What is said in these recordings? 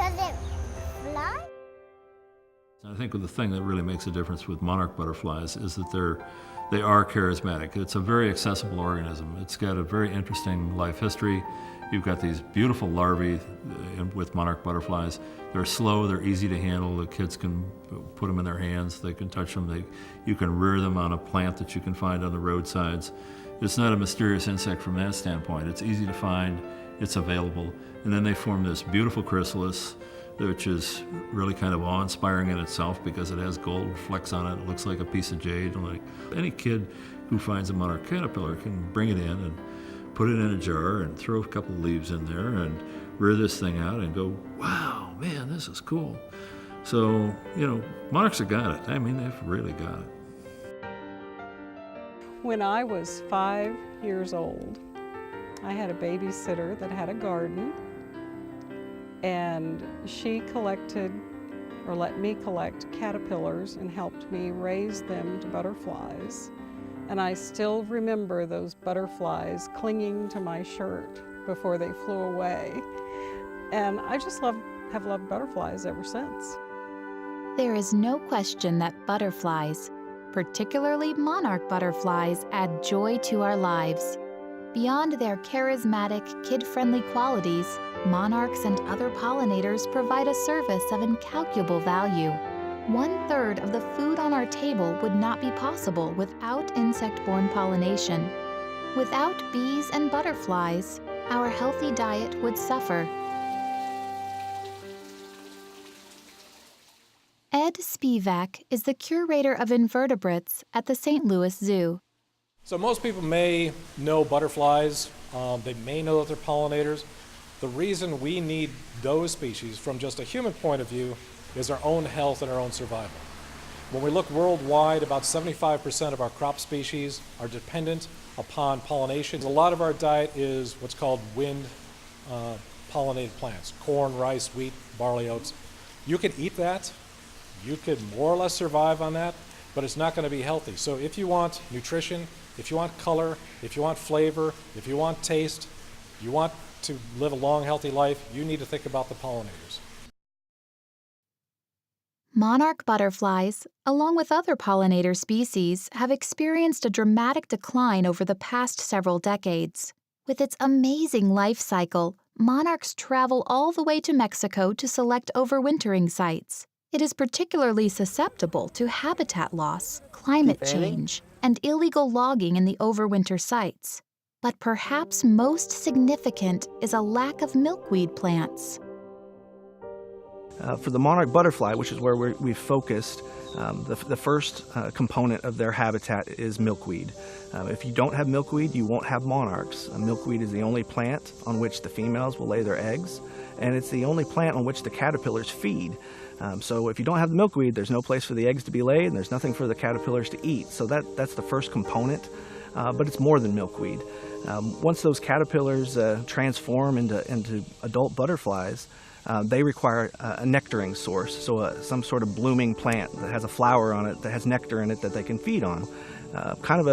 Does it fly? I think the thing that really makes a difference with monarch butterflies is that they are charismatic. It's a very accessible organism. It's got a very interesting life history. You've got these beautiful larvae with monarch butterflies. They're slow, they're easy to handle. The kids can put them in their hands, they can touch them. You can rear them on a plant that you can find on the roadsides. It's not a mysterious insect from that standpoint. It's easy to find, it's available. And then they form this beautiful chrysalis, which is really kind of awe-inspiring in itself because it has gold flecks on it. It looks like a piece of jade. Like any kid who finds a monarch caterpillar can bring it in and put it in a jar and throw a couple of leaves in there and rear this thing out and go, wow, man, this is cool. So, monarchs have got it. I mean, they've really got it. When I was 5 years old, I had a babysitter that had a garden, and she collected, or let me collect, caterpillars and helped me raise them to butterflies. And I still remember those butterflies clinging to my shirt before they flew away. And I just have loved butterflies ever since. There is no question that butterflies, particularly monarch butterflies, add joy to our lives. Beyond their charismatic, kid-friendly qualities, monarchs and other pollinators provide a service of incalculable value. 1/3 of the food on our table would not be possible without insect-borne pollination. Without bees and butterflies, our healthy diet would suffer. Ed Spivak is the curator of invertebrates at the St. Louis Zoo. So most people may know butterflies, they may know that they're pollinators. The reason we need those species from just a human point of view is our own health and our own survival. When we look worldwide, about 75% of our crop species are dependent upon pollination. A lot of our diet is what's called wind pollinated plants, corn, rice, wheat, barley, oats. You could eat that, you could more or less survive on that, but it's not going to be healthy. So if you want nutrition, if you want color, if you want flavor, if you want taste, you want to live a long, healthy life, you need to think about the pollinators. Monarch butterflies, along with other pollinator species, have experienced a dramatic decline over the past several decades. With its amazing life cycle, monarchs travel all the way to Mexico to select overwintering sites. It is particularly susceptible to habitat loss, climate change, and illegal logging in the overwinter sites. But perhaps most significant is a lack of milkweed plants. For the monarch butterfly, which is where we've focused, the first component of their habitat is milkweed. If you don't have milkweed, you won't have monarchs. Milkweed is the only plant on which the females will lay their eggs, and it's the only plant on which the caterpillars feed. So if you don't have the milkweed, there's no place for the eggs to be laid, and there's nothing for the caterpillars to eat. So that's the first component, but it's more than milkweed. Once those caterpillars transform into adult butterflies, they require a nectaring source, so some sort of blooming plant that has a flower on it, that has nectar in it that they can feed on. Kind of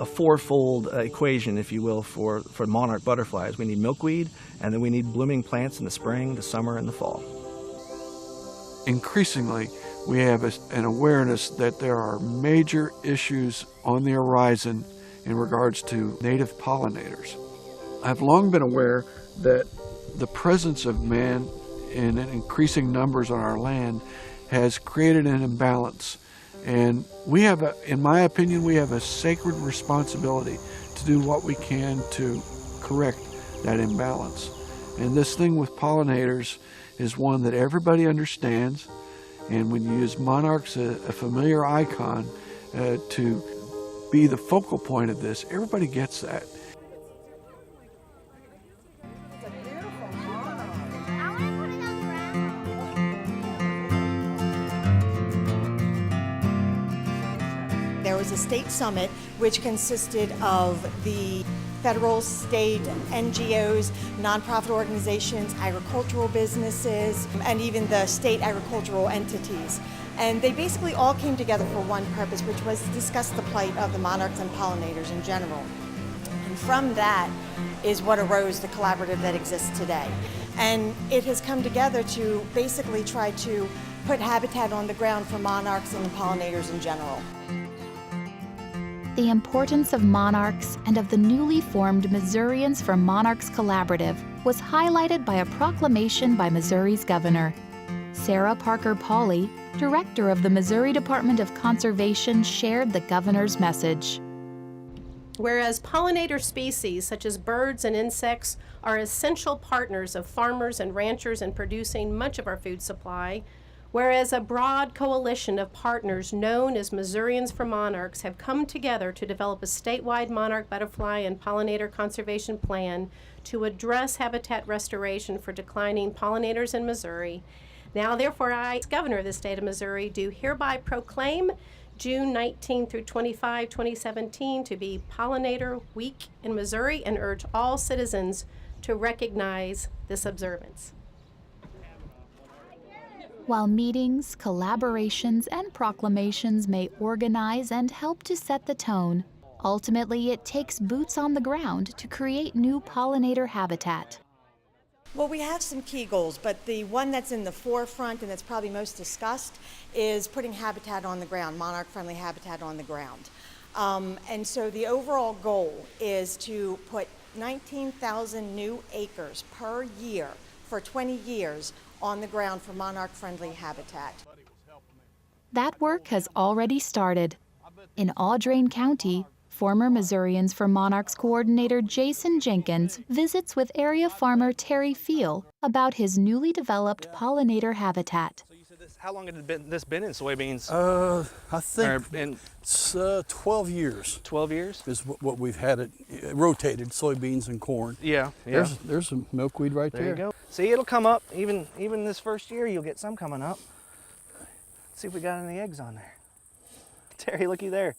a fourfold equation, if you will, for monarch butterflies. We need milkweed, and then we need blooming plants in the spring, the summer, and the fall. Increasingly, we have an awareness that there are major issues on the horizon in regards to native pollinators. I've long been aware that the presence of man in increasing numbers on our land has created an imbalance. And we have, in my opinion, we have a sacred responsibility to do what we can to correct that imbalance. And this thing with pollinators is one that everybody understands. And when you use monarchs, a familiar icon, to be the focal point of this, everybody gets that. There was a state summit which consisted of the federal, state, NGOs, nonprofit organizations, agricultural businesses, and even the state agricultural entities. And they basically all came together for one purpose, which was to discuss the plight of the monarchs and pollinators in general. And from that is what arose the collaborative that exists today. And it has come together to basically try to put habitat on the ground for monarchs and pollinators in general. The importance of monarchs and of the newly formed Missourians for Monarchs Collaborative was highlighted by a proclamation by Missouri's governor. Sarah Parker Pauley, director of the Missouri Department of Conservation, shared the governor's message. Whereas pollinator species such as birds and insects are essential partners of farmers and ranchers in producing much of our food supply, whereas a broad coalition of partners known as Missourians for Monarchs have come together to develop a statewide monarch, butterfly, and pollinator conservation plan to address habitat restoration for declining pollinators in Missouri. Now, therefore, I, as governor of the state of Missouri, do hereby proclaim June 19 through 25, 2017 to be Pollinator Week in Missouri and urge all citizens to recognize this observance. While meetings, collaborations, and proclamations may organize and help to set the tone, ultimately it takes boots on the ground to create new pollinator habitat. Well, we have some key goals, but the one that's in the forefront and that's probably most discussed is putting habitat on the ground, monarch-friendly habitat on the ground. And so the overall goal is to put 19,000 new acres per year for 20 years on the ground for monarch-friendly habitat. That work has already started. In Audrain County, former Missourians for Monarchs coordinator Jason Jenkins visits with area farmer Terry Feel about his newly developed pollinator habitat. So you said this, how long had this been in soybeans? I think it's 12 years. 12 years? Is what we've had it rotated, soybeans and corn. Yeah. There's some milkweed right there. There you go. See, it'll come up. Even this first year, you'll get some coming up. Let's see if we got any eggs on there. Terry, looky there.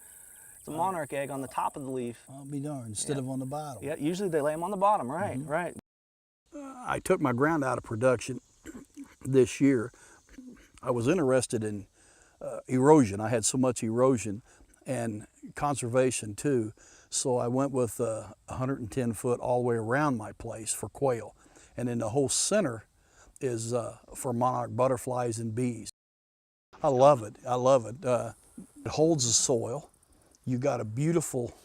It's a monarch egg on the top of the leaf. I'll be darned, instead of on the bottom. Yeah, usually they lay them on the bottom, right, right. I took my ground out of production this year. I was interested in erosion. I had so much erosion and conservation too. So I went with 110 foot all the way around my place for quail. And then the whole center is for monarch butterflies and bees. I love it, I love it. It holds the soil. You got a beautiful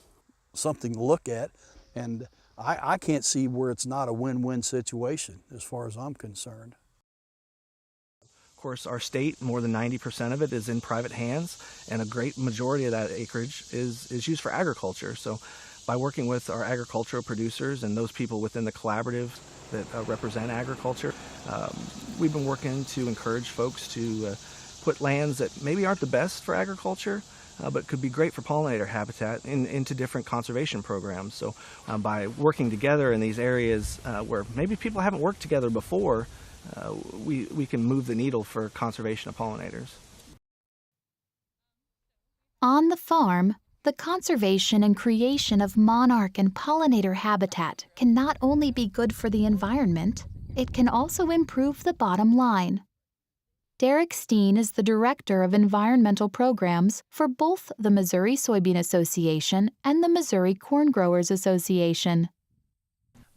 something to look at, and I can't see where it's not a win-win situation as far as I'm concerned. Of course, our state, more than 90% of it is in private hands, and a great majority of that acreage is used for agriculture. So by working with our agricultural producers and those people within the collaborative that represent agriculture, we've been working to encourage folks to put lands that maybe aren't the best for agriculture, but could be great for pollinator habitat into different conservation programs. So by working together in these areas where maybe people haven't worked together before, we can move the needle for conservation of pollinators. On the farm, the conservation and creation of monarch and pollinator habitat can not only be good for the environment, it can also improve the bottom line. Derek Steen is the Director of Environmental Programs for both the Missouri Soybean Association and the Missouri Corn Growers Association.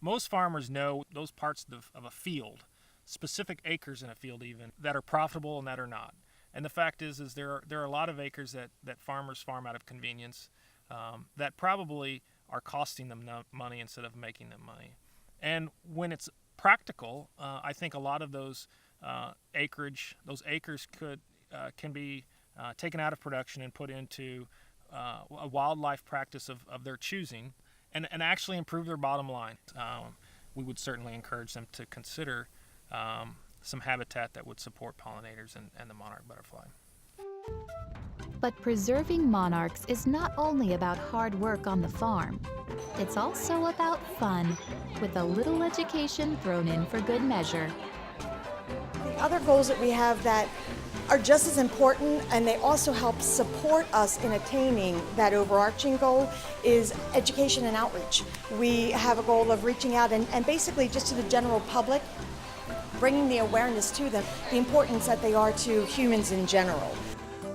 Most farmers know those parts of a field, specific acres in a field even, that are profitable and that are not. And the fact is there are a lot of acres that farmers farm out of convenience that probably are costing them money instead of making them money. And when it's practical, I think a lot of those those acres can be taken out of production and put into a wildlife practice of their choosing and actually improve their bottom line. We would certainly encourage them to consider some habitat that would support pollinators and the monarch butterfly. But preserving monarchs is not only about hard work on the farm. It's also about fun, with a little education thrown in for good measure. The other goals that we have that are just as important, and they also help support us in attaining that overarching goal, is education and outreach. We have a goal of reaching out and basically just to the general public, bringing the awareness to them, the importance that they are to humans in general.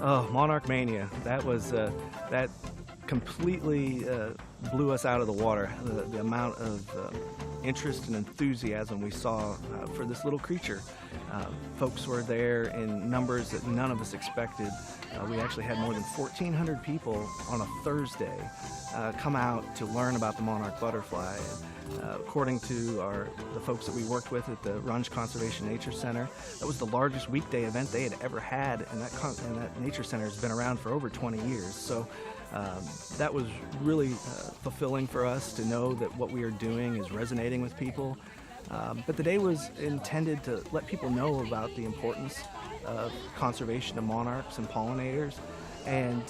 Oh, Monarch Mania, that was, that completely blew us out of the water, the amount of interest and enthusiasm we saw for this little creature. Folks were there in numbers that none of us expected. We actually had more than 1,400 people on a Thursday come out to learn about the monarch butterfly. According to the folks that we worked with at the Runge Conservation Nature Center, that was the largest weekday event they had ever had, and that nature center has been around for over 20 years. So that was really fulfilling for us to know that what we are doing is resonating with people. But the day was intended to let people know about the importance of conservation of monarchs and pollinators, and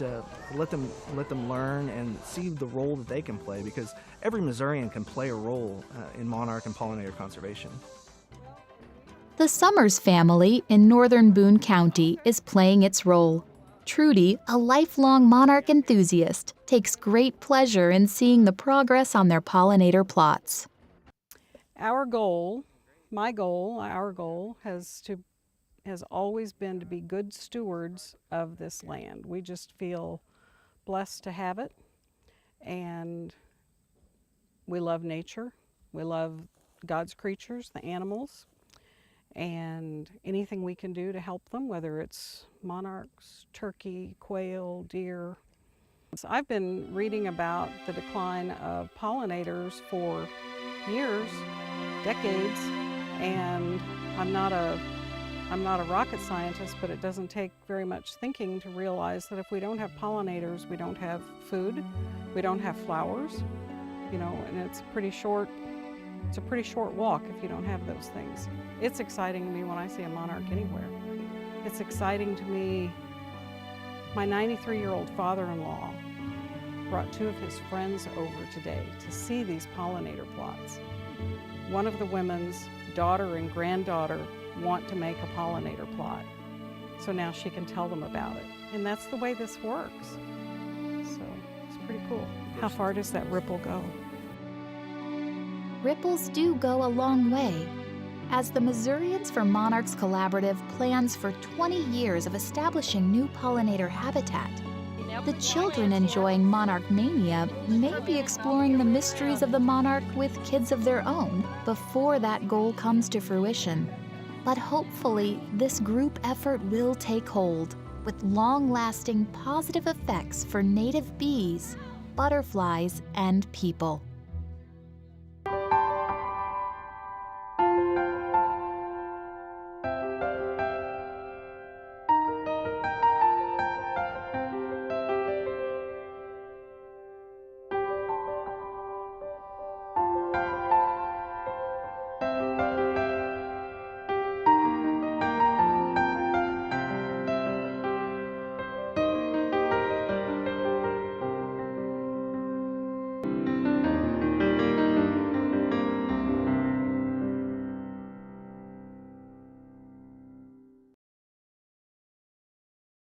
let them learn and see the role that they can play, because every Missourian can play a role in monarch and pollinator conservation. The Summers family in northern Boone County is playing its role. Trudy, a lifelong monarch enthusiast, takes great pleasure in seeing the progress on their pollinator plots. Our goal has always been to be good stewards of this land. We just feel blessed to have it, and we love nature. We love God's creatures, the animals, and anything we can do to help them, whether it's monarchs, turkey, quail, deer. So I've been reading about the decline of pollinators for years, decades, and I'm not a rocket scientist, but it doesn't take very much thinking to realize that if we don't have pollinators, we don't have food, we don't have flowers, and it's a pretty short walk if you don't have those things. It's exciting to me when I see a monarch anywhere. It's exciting to me. My 93-year-old father-in-law brought 2 of his friends over today to see these pollinator plots. One of the women's daughter and granddaughter want to make a pollinator plot, so now she can tell them about it. And that's the way this works. So it's pretty cool. How far does that ripple go? Ripples do go a long way. As the Missourians for Monarchs Collaborative plans for 20 years of establishing new pollinator habitat, the children enjoying Monarch Mania may be exploring the mysteries of the monarch with kids of their own before that goal comes to fruition. But hopefully, this group effort will take hold, with long-lasting positive effects for native bees, butterflies, and people.